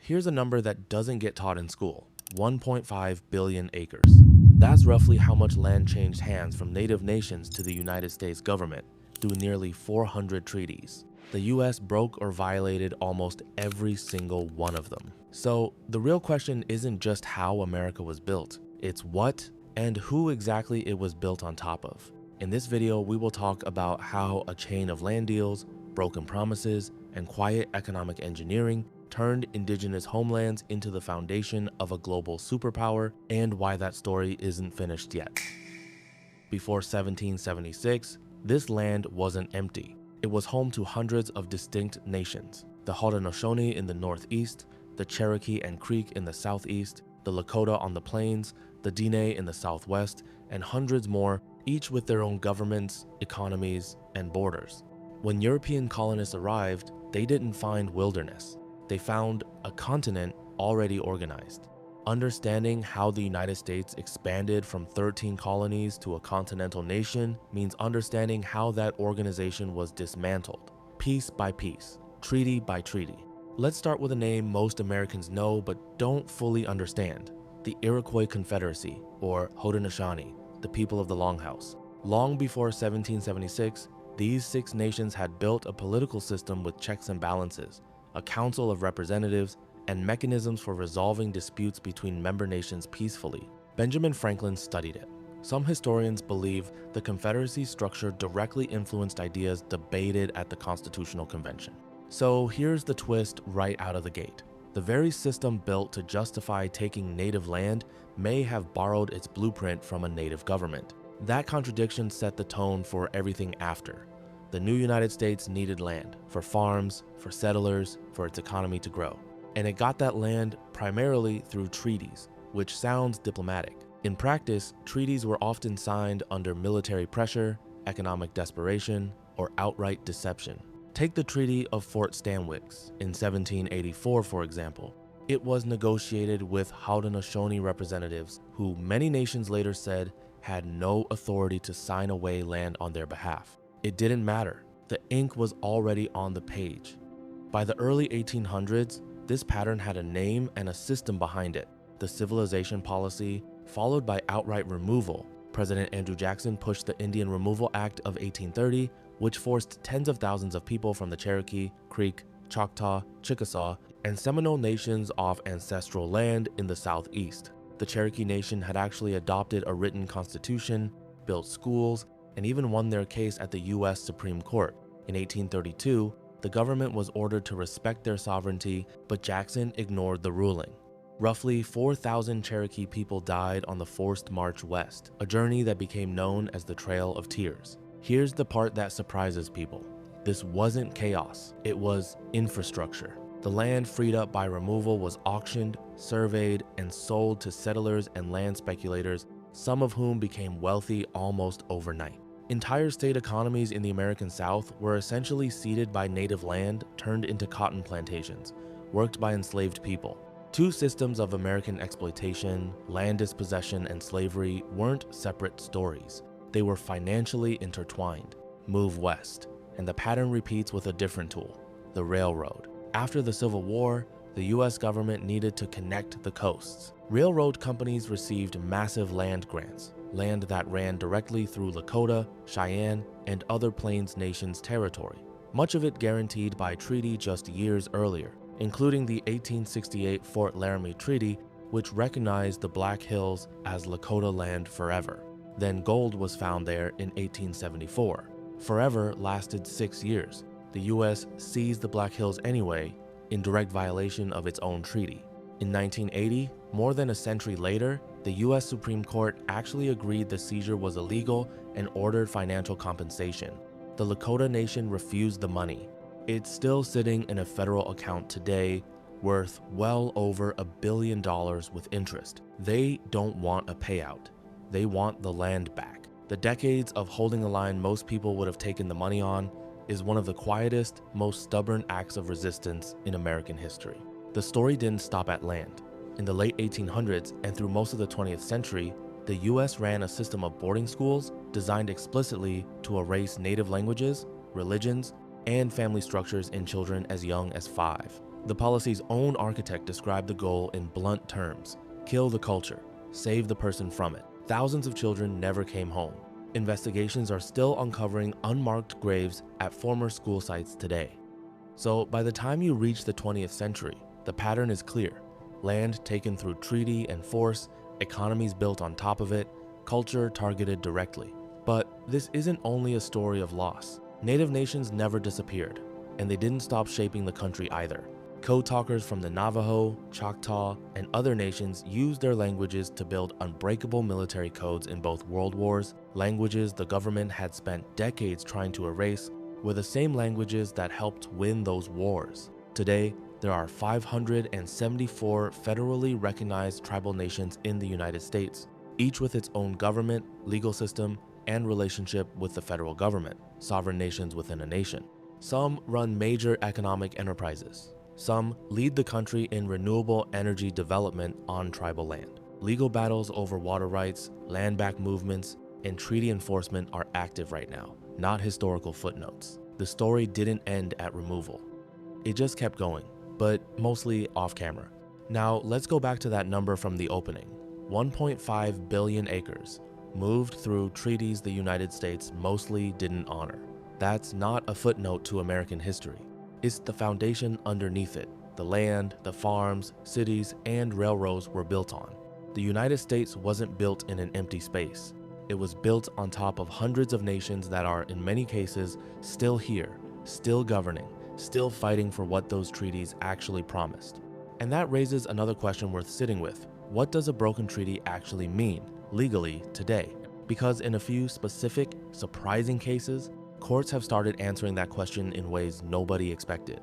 Here's a number that doesn't get taught in school: 1.5 billion acres. That's roughly how much land changed hands from native nations to the United States government through nearly 400 treaties. The US broke or violated almost every single one of them. So the real question isn't just how America was built, it's what and who exactly it was built on top of. In this video, we will talk about how a chain of land deals, broken promises, and quiet economic engineering turned indigenous homelands into the foundation of a global superpower, and why that story isn't finished yet. Before 1776, this land wasn't empty. It was home to hundreds of distinct nations: the Haudenosaunee in the northeast, the Cherokee and Creek in the southeast, the Lakota on the plains, the Dene in the southwest, and hundreds more, each with their own governments, economies, and borders. When European colonists arrived, they didn't find wilderness. They found a continent already organized. Understanding how the United States expanded from 13 colonies to a continental nation means understanding how that organization was dismantled, piece by piece, treaty by treaty. Let's start with a name most Americans know but don't fully understand: the Iroquois Confederacy, or Haudenosaunee, the people of the Longhouse. Long before 1776, these 6 nations had built a political system with checks and balances, a council of representatives, and mechanisms for resolving disputes between member nations peacefully. Benjamin Franklin studied it. Some historians believe the Confederacy's structure directly influenced ideas debated at the Constitutional Convention. So here's the twist right out of the gate. The very system built to justify taking native land may have borrowed its blueprint from a native government. That contradiction set the tone for everything after. The new United States needed land for farms, for settlers, for its economy to grow. And it got that land primarily through treaties, which sounds diplomatic. In practice, treaties were often signed under military pressure, economic desperation, or outright deception. Take the Treaty of Fort Stanwix in 1784, for example. It was negotiated with Haudenosaunee representatives who many nations later said had no authority to sign away land on their behalf. It didn't matter. The ink was already on the page. By the early 1800s, this pattern had a name and a system behind it: the civilization policy, followed by outright removal. President Andrew Jackson pushed the Indian Removal Act of 1830, which forced tens of thousands of people from the Cherokee, Creek, Choctaw, Chickasaw, and Seminole nations off ancestral land in the southeast. The Cherokee Nation had actually adopted a written constitution, built schools, and even won their case at the US Supreme Court. In 1832, the government was ordered to respect their sovereignty, but Jackson ignored the ruling. Roughly 4,000 Cherokee people died on the forced march west, a journey that became known as the Trail of Tears. Here's the part that surprises people. This wasn't chaos, it was infrastructure. The land freed up by removal was auctioned, surveyed, and sold to settlers and land speculators, some of whom became wealthy almost overnight. Entire state economies in the American South were essentially seeded by native land turned into cotton plantations, worked by enslaved people. 2 systems of American exploitation, land dispossession, and slavery weren't separate stories. They were financially intertwined. Move west, and the pattern repeats with a different tool: the railroad. After the Civil War, the US government needed to connect the coasts. Railroad companies received massive land grants, land that ran directly through Lakota, Cheyenne, and other Plains nations' territory, much of it guaranteed by treaty just years earlier, including the 1868 Fort Laramie Treaty, which recognized the Black Hills as Lakota land forever. Then gold was found there in 1874. Forever lasted 6 years. The US seized the Black Hills anyway, in direct violation of its own treaty. In 1980, more than a century later, the US Supreme Court actually agreed the seizure was illegal and ordered financial compensation. The Lakota Nation refused the money. It's still sitting in a federal account today, worth well over $1 billion with interest. They don't want a payout. They want the land back. The decades of holding the line most people would have taken the money on is one of the quietest, most stubborn acts of resistance in American history. The story didn't stop at land. In the late 1800s and through most of the 20th century, the US ran a system of boarding schools designed explicitly to erase native languages, religions, and family structures in children as young as 5. The policy's own architect described the goal in blunt terms: kill the culture, save the person from it. Thousands of children never came home. Investigations are still uncovering unmarked graves at former school sites today. So by the time you reach the 20th century, the pattern is clear: land taken through treaty and force, economies built on top of it, culture targeted directly. But this isn't only a story of loss. Native nations never disappeared, and they didn't stop shaping the country either. Code talkers from the Navajo, Choctaw, and other nations used their languages to build unbreakable military codes in both world wars. Languages the government had spent decades trying to erase were the same languages that helped win those wars. Today, there are 574 federally recognized tribal nations in the United States, each with its own government, legal system, and relationship with the federal government, sovereign nations within a nation. Some run major economic enterprises. Some lead the country in renewable energy development on tribal land. Legal battles over water rights, land back movements, and treaty enforcement are active right now, not historical footnotes. The story didn't end at removal. It just kept going, but mostly off camera. Now let's go back to that number from the opening. 1.5 billion acres moved through treaties the United States mostly didn't honor. That's not a footnote to American history. It's the foundation underneath it. The land, the farms, cities, and railroads were built on. The United States wasn't built in an empty space. It was built on top of hundreds of nations that are, in many cases, still here, still governing, still fighting for what those treaties actually promised. And that raises another question worth sitting with. What does a broken treaty actually mean, legally, today? Because in a few specific, surprising cases, courts have started answering that question in ways nobody expected.